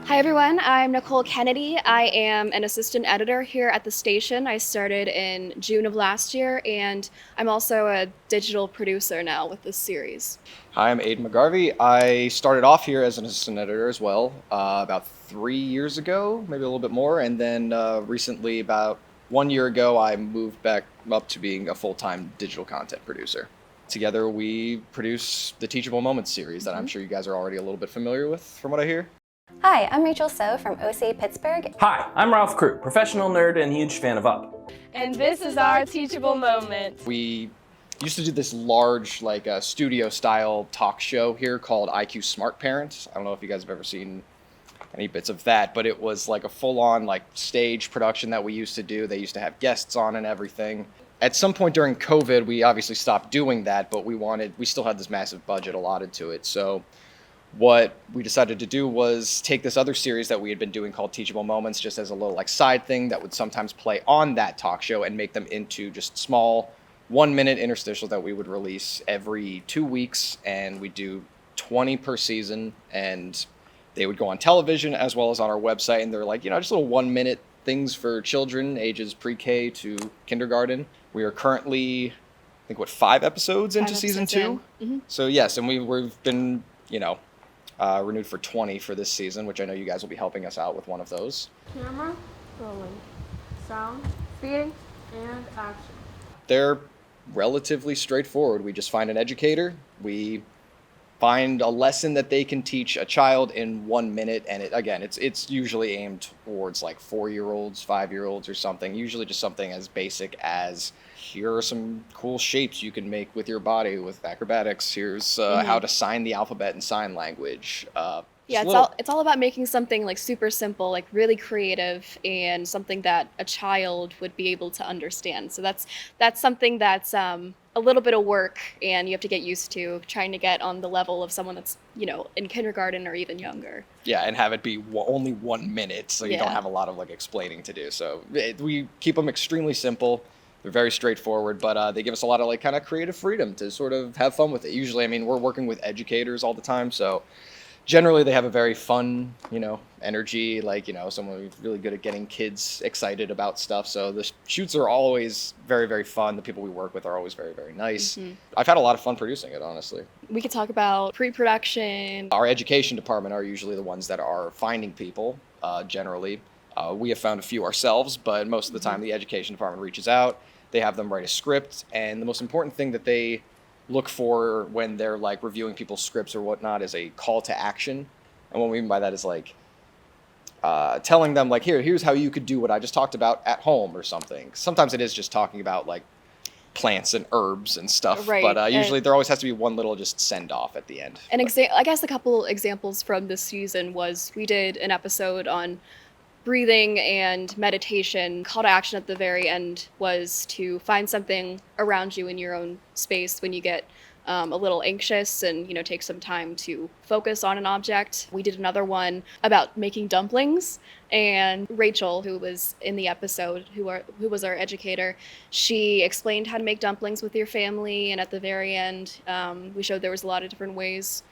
Hi everyone, I'm Nicole Kennedy. I am an assistant editor here at the station. I started in June of last year, and I'm also a digital producer now with this series. Hi, I'm Aidan McGarvey. I started off here as an assistant editor as well, about 3 years ago, maybe a little bit more, and then recently, about 1 year ago, I moved back up to being a full-time digital content producer. Together, we produce the Teachable Moments series that I'm sure you guys are already a little bit familiar with, from what I hear. Hi, I'm Rachel So from OCA Pittsburgh. Hi, I'm Ralph Crew, professional nerd and huge fan of Up. And this is our Teachable Moments. We used to do this large, like studio-style talk show here called IQ Smart Parents. I don't know if you guys have ever seen any bits of that, but it was like a full-on like stage production that we used to do. They used to have guests on and everything. At some point during COVID, we obviously stopped doing that, but we still had this massive budget allotted to it. So what we decided to do was take this other series that we had been doing called Teachable Moments just as a little like side thing that would sometimes play on that talk show and make them into just small 1 minute interstitials that we would release every 2 weeks, and we do 20 per season, and they would go on television as well as on our website, and they're like, just little 1 minute things for children ages pre-K to kindergarten. We are currently, I think, 5 episodes into season 2? Mm-hmm. So yes, and we've been, renewed for 20 for this season, which I know you guys will be helping us out with one of those. Camera, rolling. Sound, speeding, and action. They're relatively straightforward. We just find an educator, we find a lesson that they can teach a child in 1 minute, and it's usually aimed towards like 4-year-olds, 5-year-olds or something, usually just something as basic as, here are some cool shapes you can make with your body with acrobatics, here's how to sign the alphabet in sign language. Yeah, it's all about making something like super simple, like really creative, and something that a child would be able to understand. So that's something that's a little bit of work, and you have to get used to trying to get on the level of someone that's in kindergarten or even younger. Yeah, and have it be only 1 minute, so you don't have a lot of like explaining to do. So we keep them extremely simple. They're very straightforward, but they give us a lot of like kind of creative freedom to sort of have fun with it. Usually, I mean, we're working with educators all the time, so generally they have a very fun, energy, like, someone who's really good at getting kids excited about stuff. So the shoots are always very, very fun. The people we work with are always very, very nice. Mm-hmm. I've had a lot of fun producing it, honestly. We could talk about pre-production. Our education department are usually the ones that are finding people, generally. We have found a few ourselves, but most of the time the education department reaches out. They have them write a script, and the most important thing that they look for when they're like reviewing people's scripts or whatnot is a call to action. And what we mean by that is like telling them like, here's how you could do what I just talked about at home or something. Sometimes it is just talking about like plants and herbs and stuff, right. But usually there always has to be one little just send off at the end. I guess a couple examples from this season was we did an episode on breathing and meditation. Call to action at the very end was to find something around you in your own space when you get a little anxious and take some time to focus on an object. We did another one about making dumplings, and Rachel, who was in the episode, who was our educator, she explained how to make dumplings with your family, and at the very end we showed there was a lot of different ways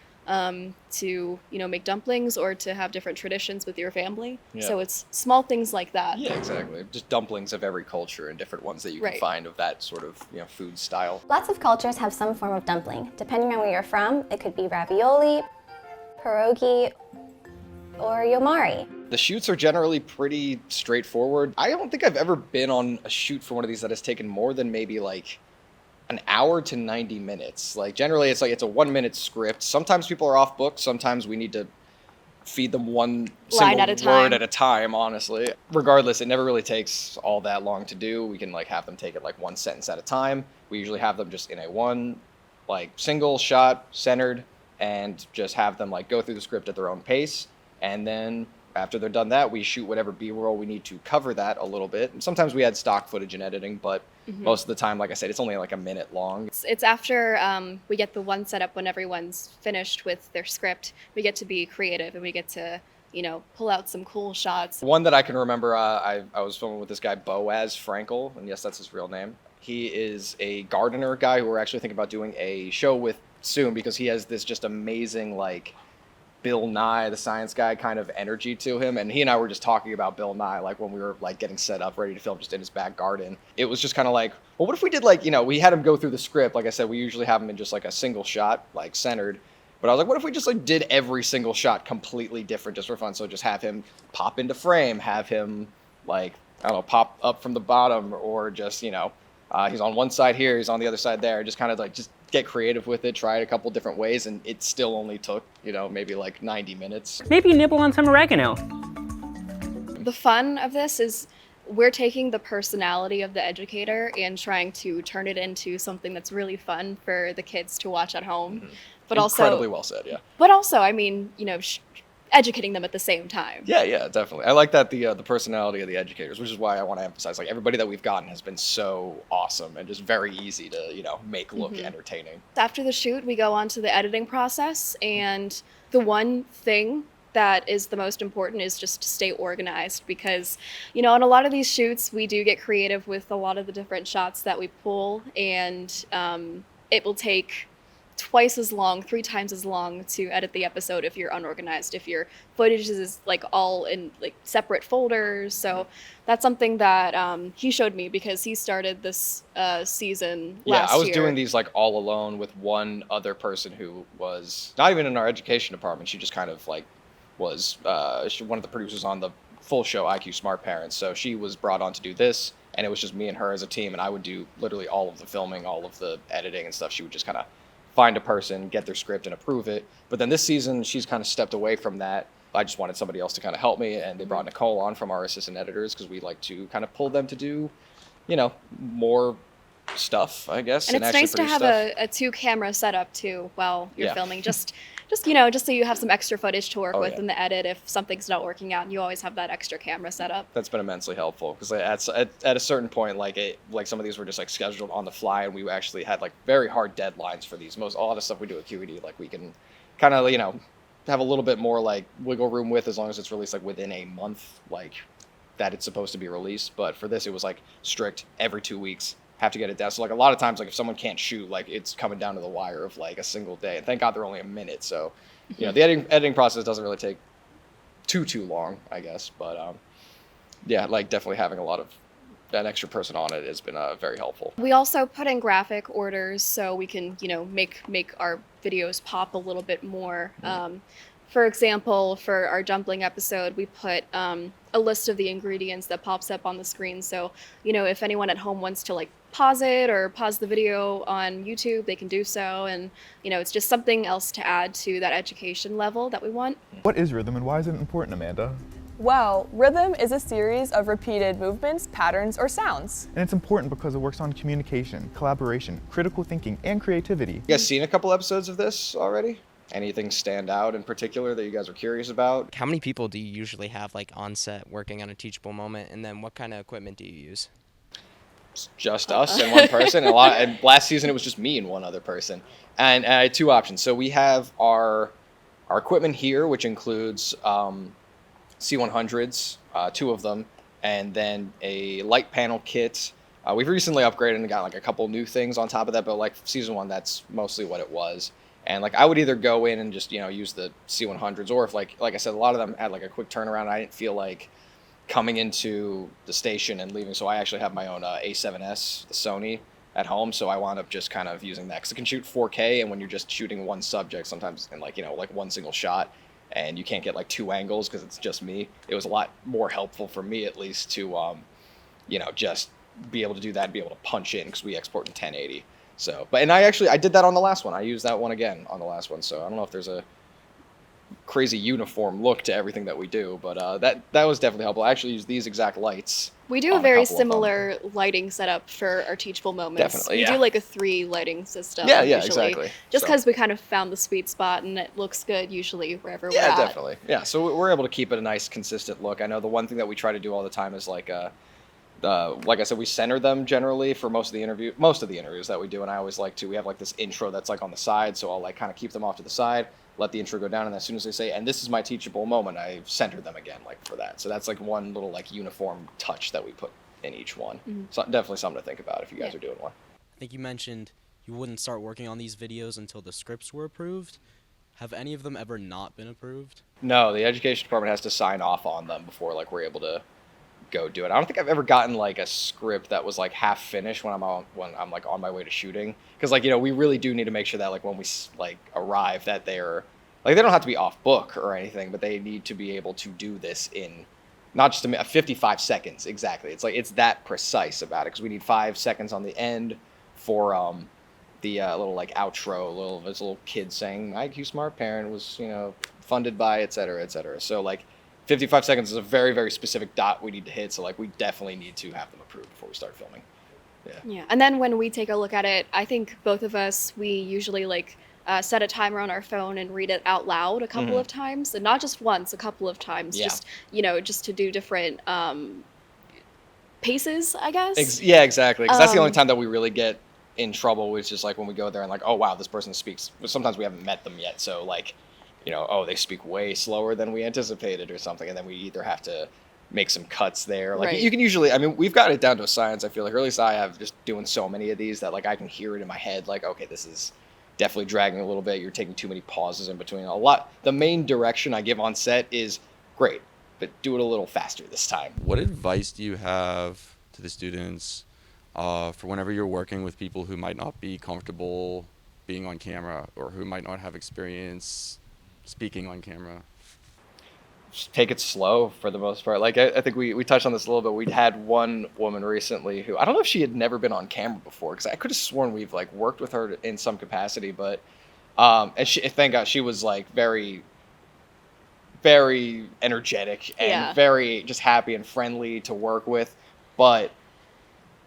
to make dumplings or to have different traditions with your family. Yeah. So it's small things like that. Yeah, exactly. Just dumplings of every culture and different ones that you can find of that sort of food style. Lots of cultures have some form of dumpling. Depending on where you're from, it could be ravioli, pierogi, or yomari. The shoots are generally pretty straightforward. I don't think I've ever been on a shoot for one of these that has taken more than maybe like an hour to 90 minutes. Like generally it's a 1 minute script. Sometimes people are off book. Sometimes we need to feed them one single word at a time, honestly. Regardless, it never really takes all that long to do. We can like have them take it like one sentence at a time. We usually have them just in a one like single shot centered, and just have them like go through the script at their own pace. And then after they're done that, we shoot whatever B-roll we need to cover that a little bit. And sometimes we add stock footage and editing, but most of the time, like I said, it's only like a minute long. It's after we get the one set up when everyone's finished with their script, we get to be creative and we get to, pull out some cool shots. One that I can remember, I was filming with this guy, Boaz Frankel, and yes, that's his real name. He is a gardener guy who we're actually thinking about doing a show with soon, because he has this just amazing, like, Bill Nye, the science guy, kind of energy to him. And he and I were just talking about Bill Nye, like when we were like getting set up, ready to film just in his back garden. It was just kind of like, well, what if we did like, we had him go through the script. Like I said, we usually have him in just like a single shot, like centered. But I was like, what if we just like did every single shot completely different just for fun? So just have him pop into frame, have him like, I don't know, pop up from the bottom, or just, he's on one side here, he's on the other side there. Just kind of like just get creative with it, try it a couple different ways, and it still only took, maybe like 90 minutes. Maybe nibble on some oregano. The fun of this is we're taking the personality of the educator and trying to turn it into something that's really fun for the kids to watch at home. Mm-hmm. But Incredibly well said, yeah. But also, educating them at the same time. Yeah, definitely. I like that the personality of the educators, which is why I want to emphasize, like, everybody that we've gotten has been so awesome and just very easy to, make look entertaining. After the shoot, we go on to the editing process, and the one thing that is the most important is just to stay organized, because, on a lot of these shoots, we do get creative with a lot of the different shots that we pull, and it will take twice as long, 3 times as long to edit the episode if you're unorganized, if your footage is like all in like separate folders. So that's something that he showed me, because he started this season last year. Yeah, I was doing these like all alone with one other person who was not even in our education department. She just kind of like was one of the producers on the full show IQ Smart Parents. So she was brought on to do this, and it was just me and her as a team, and I would do literally all of the filming, all of the editing and stuff. She would just kind of find a person, get their script, and approve it. But then this season, she's kind of stepped away from that. I just wanted somebody else to kind of help me, and they brought Nicole on from our assistant editors, because we like to kind of pull them to do, more stuff, I guess. And it's nice to have a 2-camera setup too while you're filming. Just so you have some extra footage to work with in the edit if something's not working out, and you always have that extra camera set up. That's been immensely helpful, because at a certain point, like some of these were just like scheduled on the fly, and we actually had like very hard deadlines for these. A lot of stuff we do at QED, like we can kind of have a little bit more like wiggle room with, as long as it's released like within a month, like that it's supposed to be released. But for this, it was like strict every 2 weeks. Have to get it down. So like a lot of times, like if someone can't shoot, like it's coming down to the wire of like a single day. And thank God they're only a minute. So, the editing process doesn't really take too long, I guess. But like definitely having a lot of an extra person on it has been very helpful. We also put in graphic orders so we can, make our videos pop a little bit more. For example, for our dumpling episode, we put a list of the ingredients that pops up on the screen. So, if anyone at home wants to like pause it or pause the video on YouTube, they can do so. And, it's just something else to add to that education level that we want. What is rhythm, and why is it important, Amanda? Well, rhythm is a series of repeated movements, patterns, or sounds. And it's important because it works on communication, collaboration, critical thinking, and creativity. You guys seen a couple episodes of this already? Anything stand out in particular that you guys are curious about? How many people do you usually have like on set working on a teachable moment, and then what kind of equipment do you use? It's just us and one person. And last season it was just me and one other person. And I had 2 options. So we have our equipment here, which includes C100s, 2 of them, and then a light panel kit. We've recently upgraded and got like a couple new things on top of that, but like season 1, that's mostly what it was. And like I would either go in and just use the C100s, or if like I said, a lot of them had like a quick turnaround. I didn't feel like coming into the station and leaving, so I actually have my own A7S, the Sony, at home. So I wound up just kind of using that, because it can shoot 4K, and when you're just shooting one subject, sometimes in like like one single shot, and you can't get like 2 angles because it's just me. It was a lot more helpful for me, at least, to just be able to do that and be able to punch in, because we export in 1080. So, and I did that on the last one. I used that one again on the last one. So I don't know if there's a crazy uniform look to everything that we do, but that was definitely helpful. I actually use these exact lights. We do a very similar lighting setup for our teachable moments. Definitely, we do like a 3 lighting system. Yeah, usually, exactly. Just because we kind of found the sweet spot, and it looks good usually wherever we're at. Yeah, definitely. Yeah, so we're able to keep it a nice, consistent look. I know the one thing that we try to do all the time is like I said, we center them generally for most of the interviews that we do, and I always like to, we have like this intro that's like on the side, so I'll like kind of keep them off to the side, let the intro go down, and as soon as they say, and this is my teachable moment, I center them again, like for that. So that's like one little like uniform touch that we put in each one. Mm-hmm. So definitely something to think about if you guys are doing one. I think you mentioned you wouldn't start working on these videos until the scripts were approved. Have any of them ever not been approved? No, the education department has to sign off on them before like we're able to go do it. I don't think I've ever gotten like a script that was like half finished when I'm like on my way to shooting, because like we really do need to make sure that like when we like arrive that they're like they don't have to be off book or anything, but they need to be able to do this in not just 55 seconds exactly. It's like it's that precise about it because we need 5 seconds on the end for the little like outro, this little kid saying IQ Smart Parent was funded by et cetera, et cetera. So like 55 seconds is a very, very specific dot we need to hit. So like we definitely need to have them approved before we start filming. Yeah. And then when we take a look at it, I think both of us, we usually like set a timer on our phone and read it out loud a couple of times, and not just once, a couple of times, Yeah. just to do different paces, I guess. Yeah, exactly. Because that's the only time that we really get in trouble, which is like when we go there and like, oh wow, this person speaks. But sometimes we haven't met them yet, so like, oh, they speak way slower than we anticipated or something, and then we either have to make some cuts there. Like Right. you can usually, I mean, we've got it down to a science. I feel like, or at least I have, just doing so many of these that like I can hear it in my head. Like, okay, this is definitely dragging a little bit. You're taking too many pauses in between. A lot. The main direction I give on set is great, but do it a little faster this time. What advice do you have to the students for whenever you're working with people who might not be comfortable being on camera or who might not have experience speaking on camera? Just take it slow for the most part. Like I think we touched on this a little bit. We had one woman recently who, I don't know if she had never been on camera before, because I could have sworn we've like worked with her in some capacity, but and she, thank God, she was like very, very energetic and Yeah. very just happy and friendly to work with, but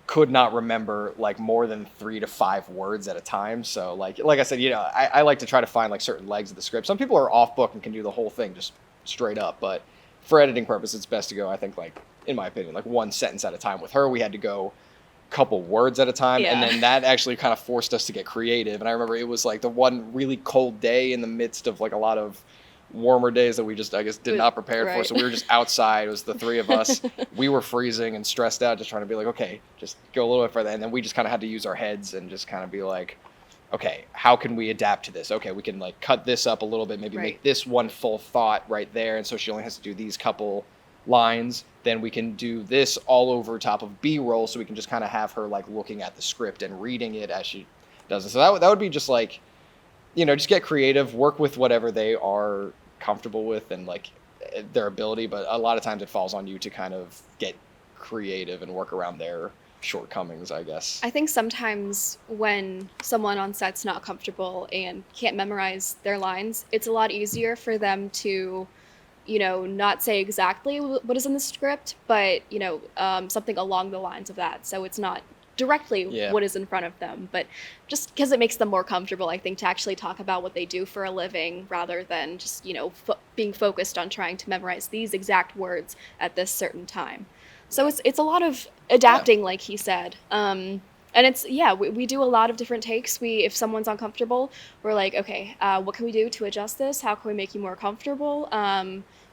could not remember like more than 3 to 5 words at a time. So like I said, I like to try to find like certain legs of the script. Some people are off book and can do the whole thing just straight up, but for editing purposes, it's best to go, I think, like in my opinion, like one sentence at a time. With her, we had to go a couple words at a time, and Yeah. then that actually kind of forced us to get creative. And I remember it was like the one really cold day in the midst of like a lot of warmer days that we just, I guess, did not prepare for. Right. So we were just outside. It was the 3 of us. We were freezing and stressed out, just trying to be like, okay, just go a little bit further. And then we just kind of had to use our heads and just kind of be like, okay, how can we adapt to this? Okay, we can like cut this up a little bit, maybe Right. make this one full thought right there. And so she only has to do these couple lines. Then we can do this all over top of B-roll, so we can just kind of have her like looking at the script and reading it as she does it. So that would be just like, just get creative, work with whatever they are comfortable with and like their ability. But a lot of times it falls on you to kind of get creative and work around their shortcomings, I guess. I think sometimes when someone on set's not comfortable and can't memorize their lines, it's a lot easier for them to, not say exactly what is in the script, but, something along the lines of that. So it's not directly Yeah. what is in front of them, but just because it makes them more comfortable, I think, to actually talk about what they do for a living rather than just, being focused on trying to memorize these exact words at this certain time. So it's a lot of adapting, like he said. And we do a lot of different takes. If someone's uncomfortable, we're like, okay, what can we do to adjust this? How can we make you more comfortable?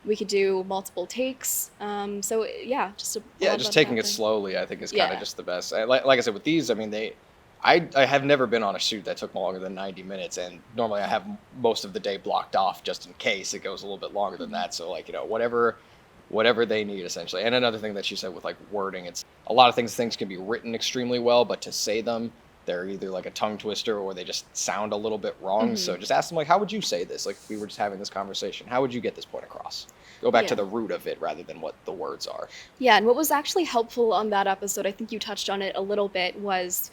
We could do multiple takes. Just a lot Just of taking it adapting. slowly, I think, is kind of Yeah. just the best. Like I said, with these, I mean, I have never been on a shoot that took longer than 90 minutes, and normally I have most of the day blocked off just in case it goes a little bit longer than that. So like, whatever they need, essentially. And another thing that she said with like wording, it's a lot of things can be written extremely well, but to say them, they're either like a tongue twister or they just sound a little bit wrong. So just ask them like, how would you say this? Like we were just having this conversation. How would you get this point across? Go back to Yeah. the root of it rather than what the words are. Yeah, and what was actually helpful on that episode, I think you touched on it a little bit, was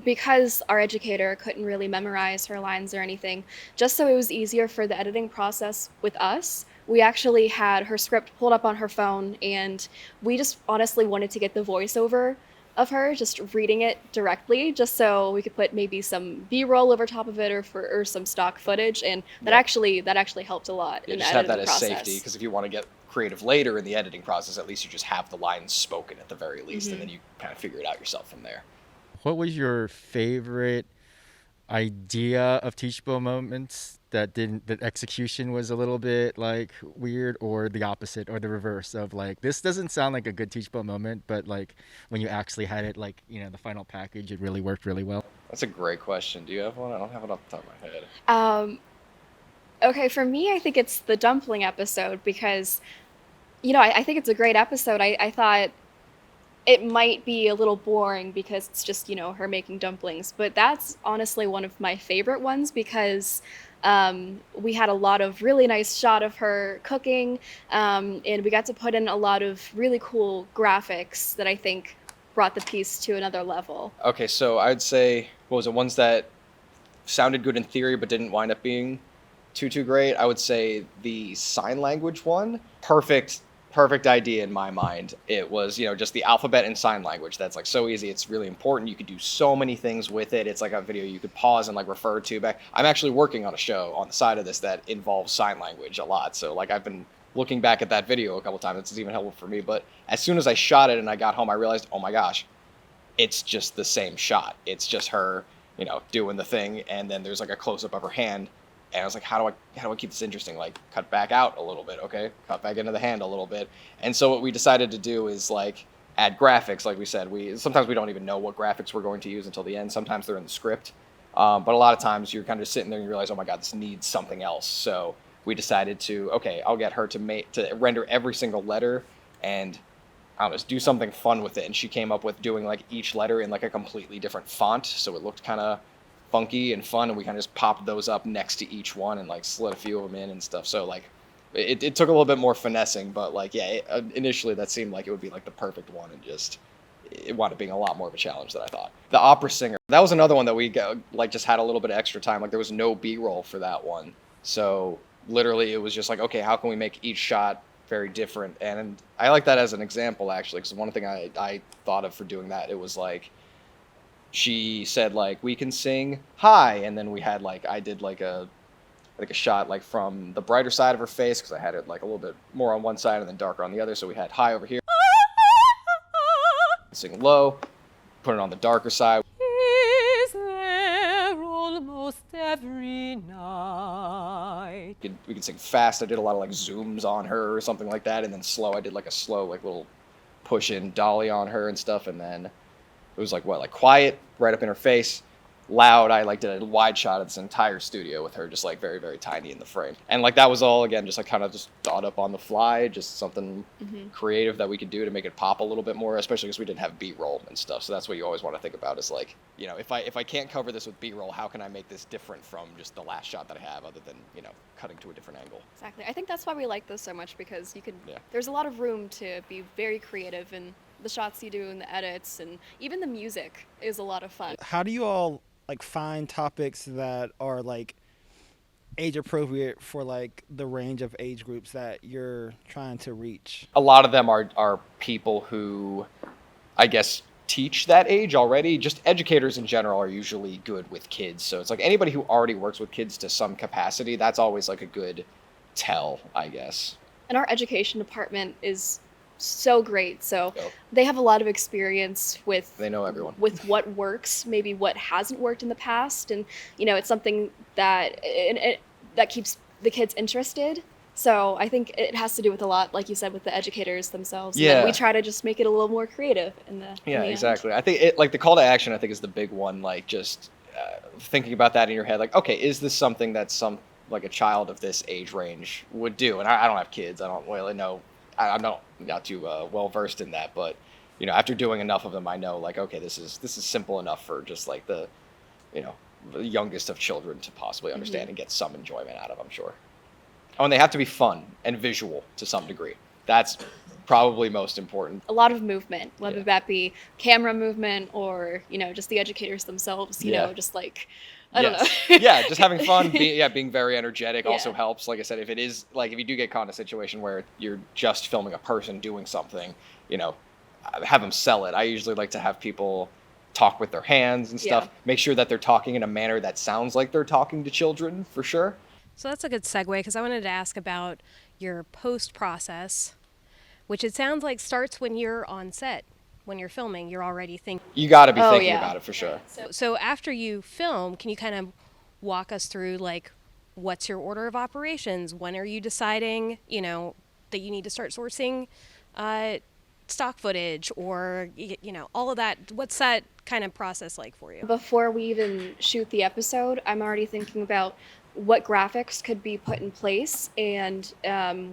because our educator couldn't really memorize her lines or anything, just so it was easier for the editing process with us, we actually had her script pulled up on her phone, and we just honestly wanted to get the voiceover of her just reading it directly, just so we could put maybe some B-roll over top of it or some stock footage, and that Yeah. actually helped a lot Yeah, in the just have editing that as process. safety, because if you want to get creative later in the editing process, at least you just have the lines spoken at the very least, and then you kind of figure it out yourself from there. What was your favorite idea of Teachable Moments that execution was a little bit like weird, or the opposite, or the reverse of like, this doesn't sound like a good teachable moment, but like when you actually had it, like, the final package, it really worked really well? That's a great question. Do you have one? I don't have it off the top of my head. Okay, for me, I think it's the dumpling episode because, I think it's a great episode. I thought it might be a little boring because it's just, her making dumplings, but that's honestly one of my favorite ones because we had a lot of really nice shot of her cooking, and we got to put in a lot of really cool graphics that I think brought the piece to another level. Okay, so I'd say, what was it, ones that sounded good in theory but didn't wind up being too great? I would say the sign language one, perfect idea in my mind. It was, just the alphabet and sign language. That's like so easy. It's really important. You could do so many things with it. It's like a video you could pause and like refer to back. I'm actually working on a show on the side of this that involves sign language a lot. So like I've been looking back at that video a couple times. It's even helpful for me. But as soon as I shot it and I got home, I realized, oh my gosh, it's just the same shot. It's just her, doing the thing, and then there's like a close up of her hand. And I was like, how do I keep this interesting? Like, cut back out a little bit, okay? Cut back into the hand a little bit. And so what we decided to do is like add graphics. Like we said, sometimes we don't even know what graphics we're going to use until the end. Sometimes they're in the script, but a lot of times you're kind of sitting there and you realize, oh my God, this needs something else. So we decided to, okay, I'll get her to render every single letter and I don't know, just do something fun with it. And she came up with doing like each letter in like a completely different font, so it looked kind of funky and fun, and we kind of just popped those up next to each one and like slid a few of them in and stuff. So like it took a little bit more finessing, but like initially that seemed like it would be like the perfect one, and just it wound up being a lot more of a challenge than I thought. The opera singer, that was another one that we like just had a little bit of extra time. Like there was no B-roll for that one, so literally it was just like, okay, how can we make each shot very different? And I like that as an example actually, because one thing I thought of for doing that, it was like, she said like, we can sing hi, and then we had like, I did like a shot like from the brighter side of her face, because I had it like a little bit more on one side and then darker on the other, so we had hi over here, sing low, put it on the darker side. Is there almost every night. We could sing fast. I did a lot of like zooms on her or something like that, and then slow, I did like a slow like little push in dolly on her and stuff, and then it was like quiet, right up in her face. Loud, I like did a wide shot of this entire studio with her just like very, very tiny in the frame. And like that was all, again, just like kind of just thought up on the fly, just something creative that we could do to make it pop a little bit more, especially because we didn't have B-roll and stuff. So that's what you always want to think about is like, if I can't cover this with B-roll, how can I make this different from just the last shot that I have, other than, cutting to a different angle. Exactly. I think that's why we like those so much, because there's a lot of room to be very creative in the shots you do and the edits, and even the music is a lot of fun. How do you all like find topics that are like age appropriate for like the range of age groups that you're trying to reach? A lot of them are people who, I guess, teach that age already. Just educators in general are usually good with kids. So it's like anybody who already works with kids to some capacity, that's always like a good tell, I guess. And our education department is so great. So they have a lot of experience with, they know everyone, with what works, maybe what hasn't worked in the past. And, it's something that that keeps the kids interested. So I think it has to do with a lot, like you said, with the educators themselves. Yeah. And we try to just make it a little more creative in the exactly. I think it, like the call to action, I think is the big one. Like just thinking about that in your head, like, okay, is this something that like a child of this age range would do? And I don't have kids. I don't really know. I'm not too well versed in that, but after doing enough of them, I know like, okay, this is simple enough for just like the youngest of children to possibly understand and get some enjoyment out of, I'm sure. Oh, and they have to be fun and visual to some degree. That's probably most important. A lot of movement, whether that be camera movement or, just the educators themselves, just like, I don't know. Yeah, just having fun, being very energetic also helps. Like I said, if it is, like if you do get caught in a situation where you're just filming a person doing something, have them sell it. I usually like to have people talk with their hands and stuff. Make sure that they're talking in a manner that sounds like they're talking to children, for sure. So that's a good segue, because I wanted to ask about your post process, which it sounds like starts when you're on set. When you're filming, you're already thinking. You got to be thinking about it for sure. So after you film, can you kind of walk us through like what's your order of operations? When are you deciding, that you need to start sourcing stock footage, or all of that? What's that kind of process like for you? Before we even shoot the episode, I'm already thinking about what graphics could be put in place and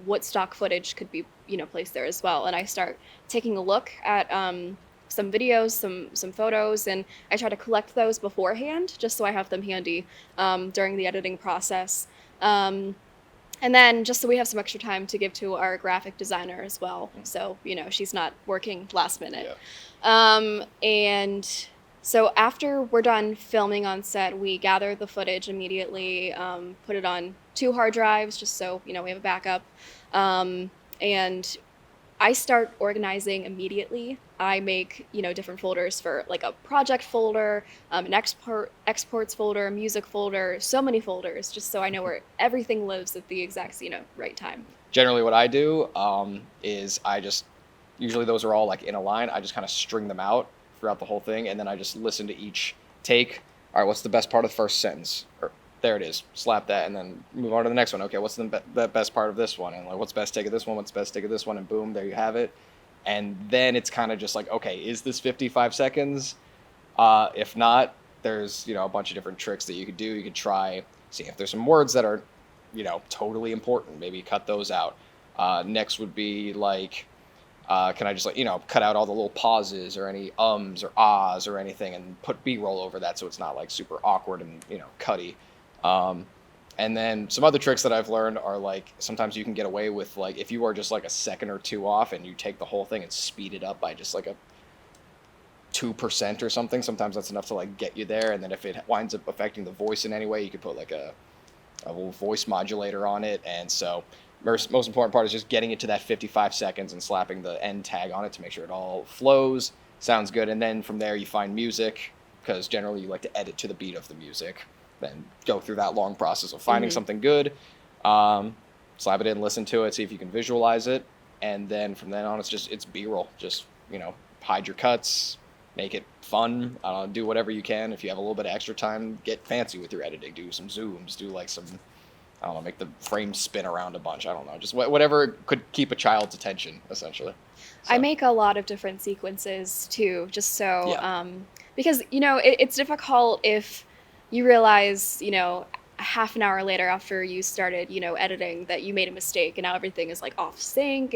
what stock footage could be, placed there as well. And I start taking a look at some videos, some photos, and I try to collect those beforehand just so I have them handy during the editing process. And then just so we have some extra time to give to our graphic designer as well. So, she's not working last minute. Yeah. And so after we're done filming on set, we gather the footage immediately, put it on 2 hard drives just so, we have a backup. And I start organizing immediately. I make, different folders for like a project folder, an exports folder, a music folder, so many folders, just so I know where everything lives at the exact, right time. Generally what I do is usually those are all like in a line. I just kind of string them out throughout the whole thing, and then I just listen to each take. All right, what's the best part of the first sentence? Or there it is. Slap that, and then move on to the next one. Okay, what's the best part of this one? And like, what's best take of this one? What's best take of this one? And boom, there you have it. And then it's kind of just like, okay, is this 55 seconds? If not, there's a bunch of different tricks that you could do. You could try see if there's some words that are totally important. Maybe cut those out. Next would be like, can I just cut out all the little pauses or any ums or ahs or anything and put B-roll over that so it's not like super awkward and cutty. And then some other tricks that I've learned are like sometimes you can get away with like if you are just like a second or two off and you take the whole thing and speed it up by just like a 2% or something. Sometimes that's enough to like get you there. And then if it winds up affecting the voice in any way, you could put like a little voice modulator on it. And so most important part is just getting it to that 55 seconds and slapping the end tag on it to make sure it all flows, sounds good. And then from there you find music, because generally you like to edit to the beat of the music, then go through that long process of finding something good, slap it in, listen to it, see if you can visualize it. And then from then on, it's B-roll. Just, hide your cuts, make it fun, do whatever you can. If you have a little bit of extra time, get fancy with your editing, do some zooms, do like some, make the frame spin around a bunch. I don't know, just whatever could keep a child's attention, essentially. So. I make a lot of different sequences too, just so, because, it's difficult if you realize, a half an hour later after you started, editing that you made a mistake and now everything is like off sync.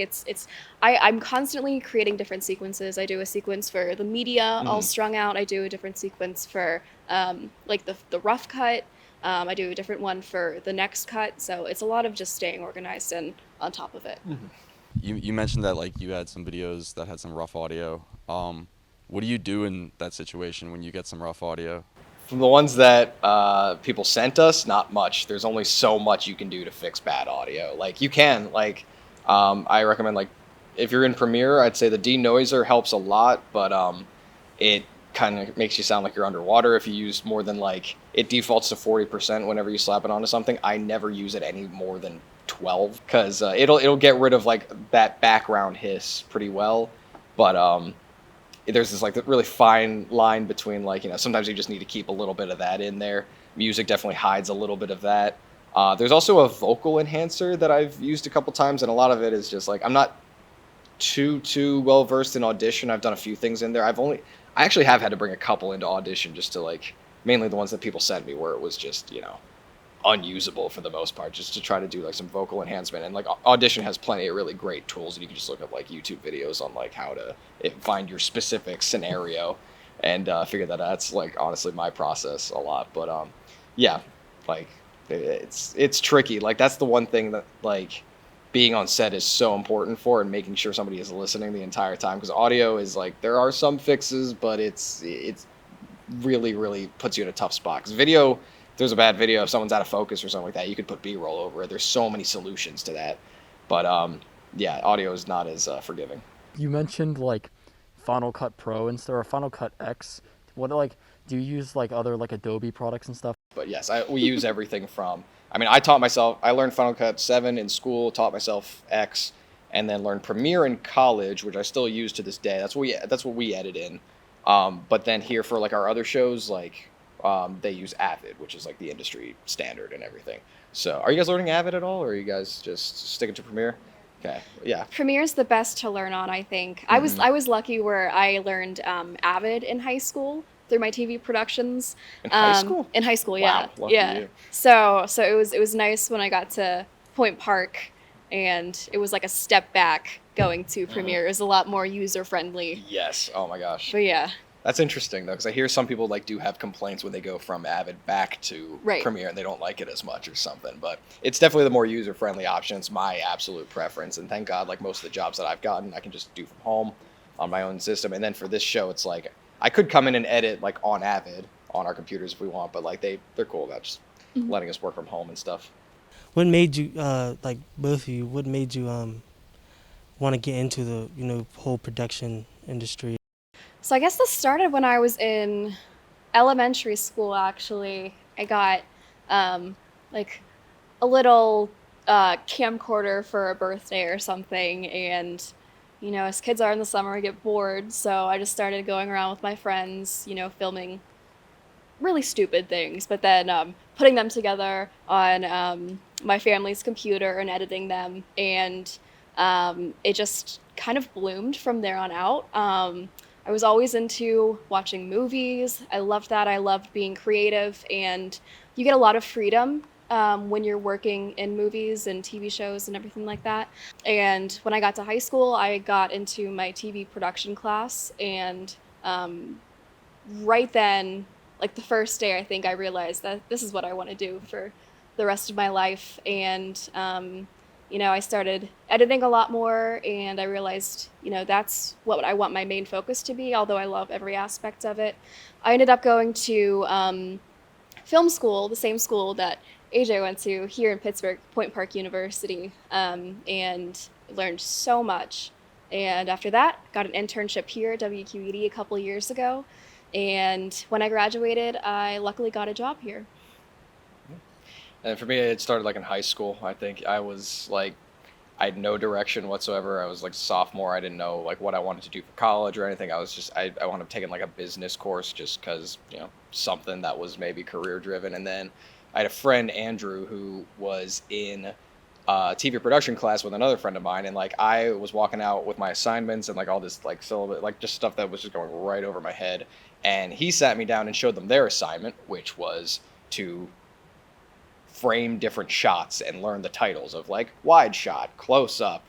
I'm constantly creating different sequences. I do a sequence for the media all strung out. I do a different sequence for like the rough cut. I do a different one for the next cut. So it's a lot of just staying organized and on top of it. You mentioned that like you had some videos that had some rough audio. What do you do in that situation when you get some rough audio? From the ones that people sent us, not much. There's only so much you can do to fix bad audio. Like you can, I recommend like if you're in Premiere, I'd say the denoiser helps a lot, but it kind of makes you sound like you're underwater if you use more than it defaults to 40% whenever you slap it onto something. I never use it any more than 12 because it'll get rid of that background hiss pretty well, but there's this really fine line between sometimes you just need to keep a little bit of that in there. Music definitely hides a little bit of that. There's also a vocal enhancer that I've used a couple times, and a lot of it is just I'm not too well versed in Audition. I've done a few things in there. I actually have had to bring a couple into Audition just to mainly the ones that people sent me where it was just unusable for the most part, just to try to do some vocal enhancement. And Audition has plenty of really great tools, and you can just look up YouTube videos on how to find your specific scenario and figure that out. That's honestly my process a lot, but it's tricky. That's the one thing that being on set is so important for, and making sure somebody is listening the entire time, because audio is there are some fixes, but it's really puts you in a tough spot. Because video, if there's a bad video, if someone's out of focus or something like that, you could put B-roll over it. There's so many solutions to that, but audio is not as forgiving. You mentioned Final Cut Pro and stuff, or Final Cut X. What do you use other Adobe products and stuff? But yes, we use everything from. I learned Final Cut 7 in school, taught myself X, and then learned Premiere in college, which I still use to this day. That's what we edit in. But then here for our other shows, they use Avid, which is the industry standard and everything. So are you guys learning Avid at all, or are you guys just sticking to Premiere? Okay. Yeah. Premiere's the best to learn on, I think. I was lucky where I learned Avid in high school through my TV productions. In high school? In high school, Wow, yeah, lucky yeah. you. So it was nice when I got to Point Park, and it was like a step back going to Premiere. It was a lot more user friendly. Yes. Oh my gosh. But yeah, That's interesting though, because I hear some people like do have complaints when they go from Avid back to Right. Premiere and they don't like it as much or something. But it's definitely the more user friendly option. It's my absolute preference, and thank God, like most of the jobs that I've gotten, I can just do from home on my own system. And then for this show, it's like I could come in and edit like on Avid on our computers if we want, but like they're cool about just letting us work from home and stuff. What made you, like both of you, what made you want to get into the whole production industry? so I guess this started when I was in elementary school. Actually, I got like a little camcorder for a birthday or something, and as kids are in the summer, I get bored, so I just started going around with my friends, filming really stupid things, but then putting them together on my family's computer and editing them, and it just kind of bloomed from there on out. I was always into watching movies. I loved that. I loved being creative, and you get a lot of freedom when you're working in movies and TV shows and everything like that. And when I got to high school, I got into my TV production class, and right then, like the first day, I think I realized that this is what I want to do for the rest of my life. And I started editing a lot more, and I realized, that's what I want my main focus to be, although I love every aspect of it. I ended up going to film school, the same school that AJ went to here in Pittsburgh, Point Park University, and learned so much. And after that, got an internship here at WQED a couple years ago. And when I graduated, I luckily got a job here. And for me, it started like in high school. I think I was like, I had no direction whatsoever. I was like sophomore. I didn't know like what I wanted to do for college or anything. I was just, I wound up taking like a business course just because, something that was maybe career driven. And then I had a friend, Andrew, who was in TV production class with another friend of mine. And like I was walking out with my assignments and like all this like syllabus, like just stuff that was just going right over my head. And he sat me down and showed them their assignment, which was to frame different shots and learn the titles of like wide shot, close up,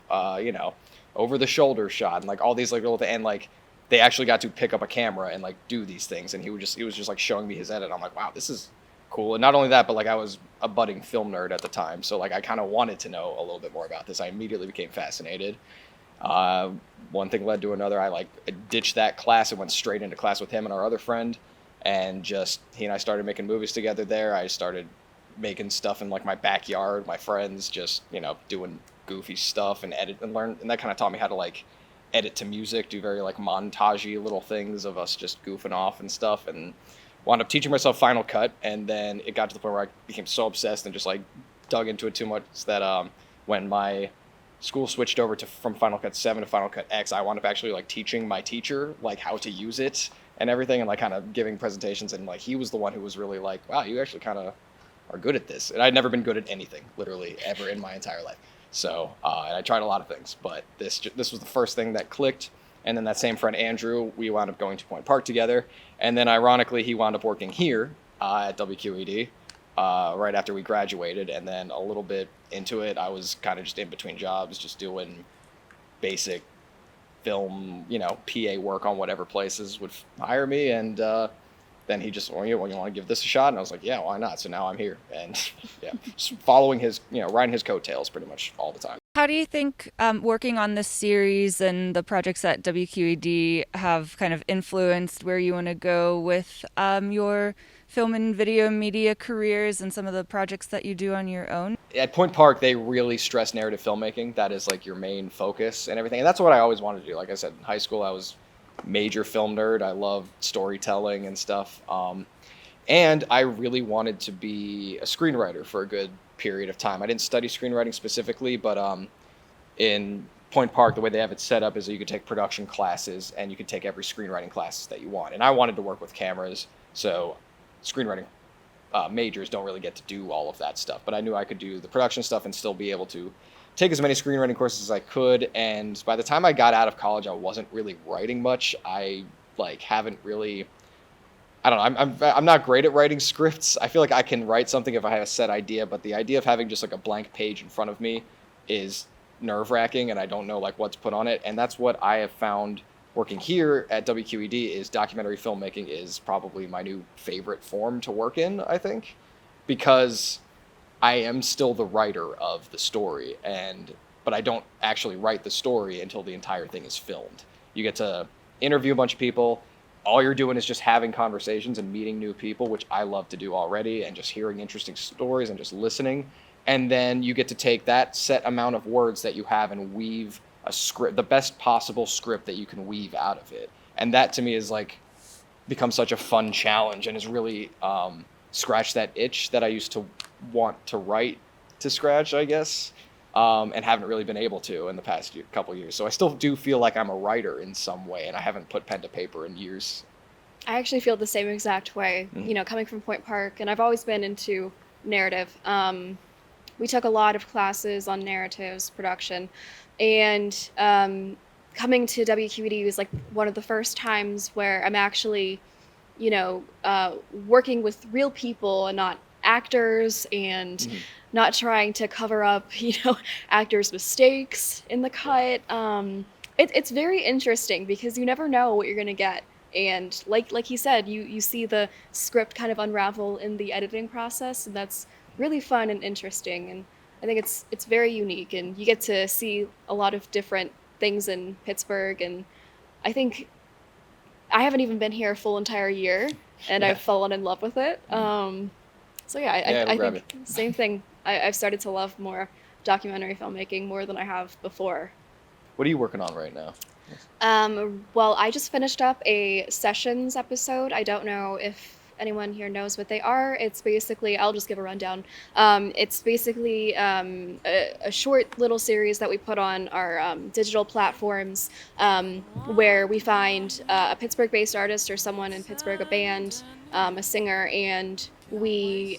over the shoulder shot, and like all these like little and like they actually got to pick up a camera and like do these things. And he was just like showing me his edit. I'm like, wow, this is cool. And not only that, but like I was a budding film nerd at the time, so like I kind of wanted to know a little bit more about this. I immediately became fascinated. One thing led to another. I ditched that class and went straight into class with him and our other friend, and just he and I started making movies together there. I started making stuff in like my backyard, my friends, just doing goofy stuff and edit and learn, and that kind of taught me how to like edit to music, do very like montagey little things of us just goofing off and stuff, and wound up teaching myself Final Cut. And then it got to the point where I became so obsessed and just like dug into it too much that when my school switched over from Final Cut 7 to Final Cut X, I wound up actually like teaching my teacher like how to use it and everything, and like kind of giving presentations, and like he was the one who was really like, wow, you actually kind of are good at this. And I'd never been good at anything literally ever in my entire life. So and I tried a lot of things, but this was the first thing that clicked. And then that same friend Andrew, we wound up going to Point Park together, and then ironically he wound up working here at WQED right after we graduated. And then a little bit into it, I was kind of just in between jobs, just doing basic film, PA work on whatever places would hire me. And then he just, you want to give this a shot? And I was like, yeah, why not? So now I'm here, and yeah, just following his, riding his coattails pretty much all the time. How do you think working on this series and the projects at WQED have kind of influenced where you want to go with your film and video media careers and some of the projects that you do on your own? At Point Park, they really stress narrative filmmaking. That is like your main focus and everything. And that's what I always wanted to do. Like I said, in high school, I was major film nerd. I loved storytelling and stuff. And I really wanted to be a screenwriter for a good period of time. I didn't study screenwriting specifically, but in Point Park, the way they have it set up is that you could take production classes and you could take every screenwriting class that you want. And I wanted to work with cameras, so screenwriting majors don't really get to do all of that stuff. But I knew I could do the production stuff and still be able to take as many screenwriting courses as I could. And by the time I got out of college, I wasn't really writing much. I haven't really. I don't know. I'm not great at writing scripts. I feel like I can write something if I have a set idea, but the idea of having just like a blank page in front of me is nerve-wracking, and I don't know like what to put on it. And that's what I have found working here at WQED is documentary filmmaking is probably my new favorite form to work in, I think, because I am still the writer of the story, but I don't actually write the story until the entire thing is filmed. You get to interview a bunch of people. All you're doing is just having conversations and meeting new people, which I love to do already, and just hearing interesting stories and just listening. And then you get to take that set amount of words that you have and weave a script, the best possible script that you can weave out of it. And that to me is like become such a fun challenge and has really scratched that itch that I used to want to write to scratch, I guess. And haven't really been able to in the past couple years. So I still do feel like I'm a writer in some way, and I haven't put pen to paper in years. I actually feel the same exact way, coming from Point Park, and I've always been into narrative. We took a lot of classes on narratives, production, and coming to WQED was like one of the first times where I'm actually, working with real people and not actors and not trying to cover up, actors' mistakes in the cut. It's very interesting because you never know what you're gonna get. And like he said, you see the script kind of unravel in the editing process, and that's really fun and interesting. And I think it's very unique, and you get to see a lot of different things in Pittsburgh. And I think I haven't even been here a full entire year, and I've fallen in love with it. So yeah, I think same thing. I've started to love more documentary filmmaking more than I have before. What are you working on right now? Well, I just finished up a Sessions episode. I don't know if anyone here knows what they are. It's basically, I'll just give a rundown. It's basically a short little series that we put on our digital platforms where we find a Pittsburgh-based artist or someone in Pittsburgh, a band, a singer, and we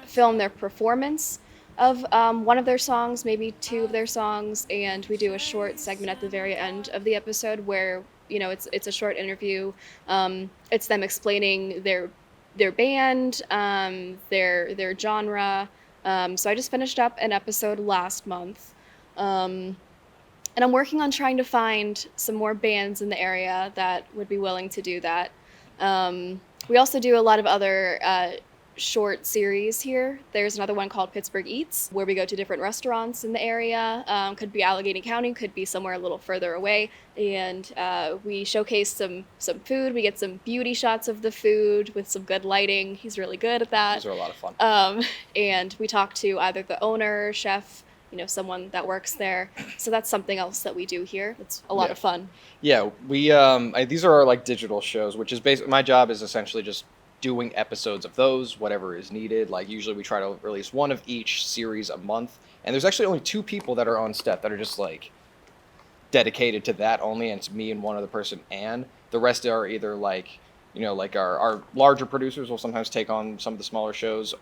film their performance of one of their songs, maybe two of their songs, and we do a short segment at the very end of the episode where it's a short interview. It's them explaining their band, their genre. So I just finished up an episode last month, and I'm working on trying to find some more bands in the area that would be willing to do that. We also do a lot of other short series here. There's another one called Pittsburgh Eats, where we go to different restaurants in the area. Could be Allegheny County, could be somewhere a little further away, and we showcase some food. We get some beauty shots of the food with some good lighting. He's really good at that. Those are a lot of fun. And we talk to either the owner, chef, someone that works there. So that's something else that we do here. It's a lot of fun. Yeah, we these are our like digital shows, which is basically my job is essentially just doing episodes of those, whatever is needed. Like usually we try to release one of each series a month, and there's actually only 2 people that are on set that are just like dedicated to that only, and it's me and one other person, and the rest are either like like our larger producers will sometimes take on some of the smaller shows.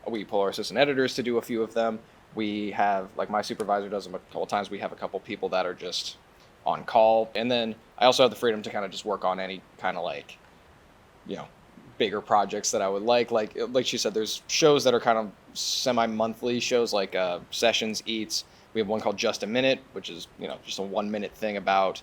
We pull our assistant editors to do a few of them. We have, like, my supervisor does them a couple times. We have a couple people that are just on call. And then I also have the freedom to kind of just work on any kind of, like, bigger projects that I would like. Like she said, there's shows that are kind of semi-monthly shows, like Sessions, Eats. We have one called Just a Minute, which is, just a 1-minute thing about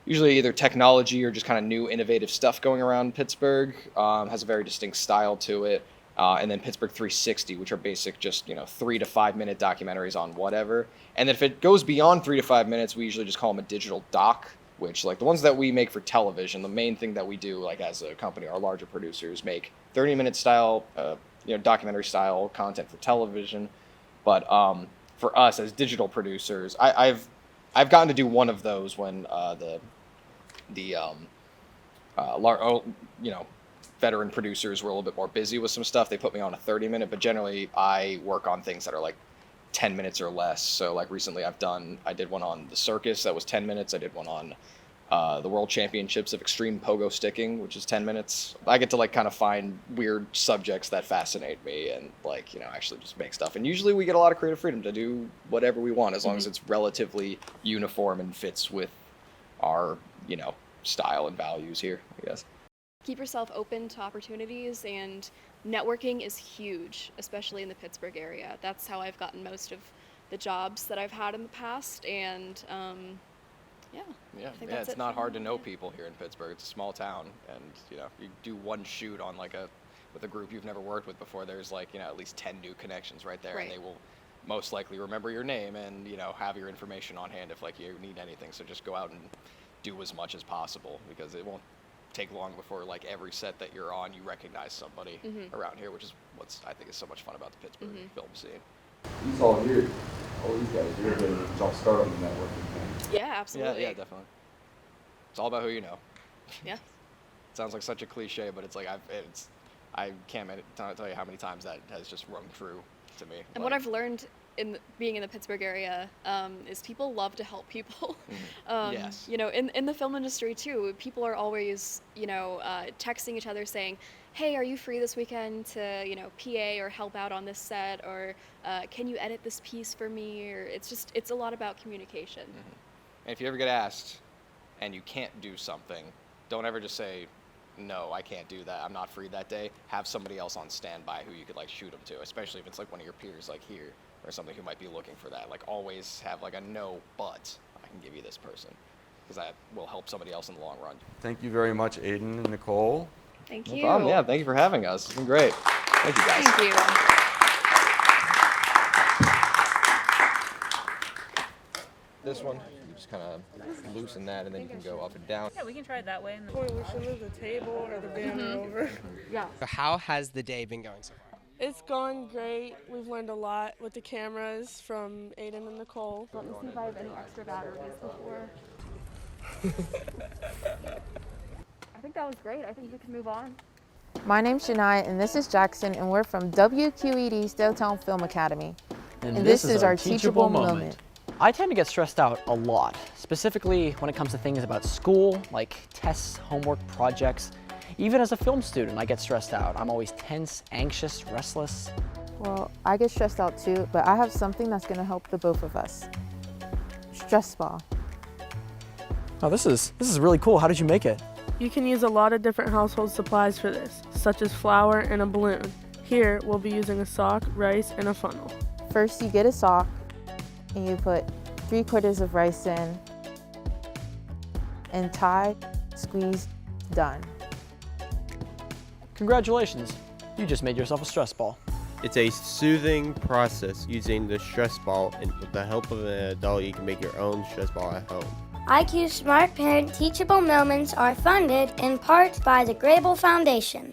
usually either technology or just kind of new innovative stuff going around Pittsburgh. Has a very distinct style to it. And then Pittsburgh 360, which are basic just 3 to 5 minute documentaries on whatever. And then if it goes beyond 3 to 5 minutes, we usually just call them a digital doc, which, like, the ones that we make for television, the main thing that we do, like, as a company, our larger producers make 30-minute style, documentary style content for television. But for us as digital producers, I've gotten to do one of those when veteran producers were a little bit more busy with some stuff. They put me on a 30-minute, but generally I work on things that are like 10 minutes or less. So like recently I did one on the circus that was 10 minutes. I did one on the World Championships of Extreme Pogo Sticking, which is 10 minutes. I get to like kind of find weird subjects that fascinate me and like, you know, actually just make stuff. And usually we get a lot of creative freedom to do whatever we want as long as it's relatively uniform and fits with our, you know, style and values here, I guess. Keep yourself open to opportunities, and networking is huge, especially in the Pittsburgh area. That's how I've gotten most of the jobs that I've had in the past, and Yeah, it's not hard to know people here in Pittsburgh. It's a small town, and you know, you do one shoot on like with a group you've never worked with before. There's like, you know, at least 10 new connections right there, and they will most likely remember your name and, you know, have your information on hand if like you need anything. So just go out and do as much as possible, because it won't take long before like every set that you're on you recognize somebody around here, which is what's I think is so much fun about the Pittsburgh film scene. These all here, all these guys, you're going to jump start on the networking thing. Yeah, absolutely. Yeah, definitely. It's all about who you know. Yeah. It sounds like such a cliche, but it's like I can't tell you how many times that has just rung true to me. And what I've learned in being in the Pittsburgh area is people love to help people. Yes. You know, in the film industry too, people are always, you know, texting each other saying, hey, are you free this weekend to, you know, PA or help out on this set, or can you edit this piece for me? Or it's a lot about communication. And if you ever get asked and you can't do something, don't ever just say, no, I can't do that, I'm not free that day. Have somebody else on standby who you could like shoot them to, especially if it's like one of your peers like here or something who might be looking for that. Like always have like a no, but I can give you this person, because that will help somebody else in the long run. Thank you very much, Aidan and Nicole. Thank No you. problem. Yeah, thank you for having us. It's been great. Thank you guys. Thank you. This one, you just kind of loosen that, and then you can go up and down. Yeah, we can try it that way. We should move the table or the banner over. Yeah. So how has the day been going so far? It's going great. We've learned a lot with the cameras from Aidan and Nicole. Let me see if I have any extra batteries before. I think that was great. I think we can move on. My name's Shania, and this is Jackson, and we're from WQED Stilltown Film Academy. And this is our teachable moment. I tend to get stressed out a lot, specifically when it comes to things about school, like tests, homework, projects. Even as a film student, I get stressed out. I'm always tense, anxious, restless. Well, I get stressed out too, but I have something that's going to help the both of us. Stress ball. Oh, this is really cool. How did you make it? You can use a lot of different household supplies for this, such as flour and a balloon. Here, we'll be using a sock, rice, and a funnel. First, you get a sock, and you put 3/4 of rice in, and tie, squeeze, done. Congratulations. You just made yourself a stress ball. It's a soothing process using the stress ball, and with the help of an adult, you can make your own stress ball at home. IQ Smart Parent Teachable Moments are funded in part by the Grable Foundation.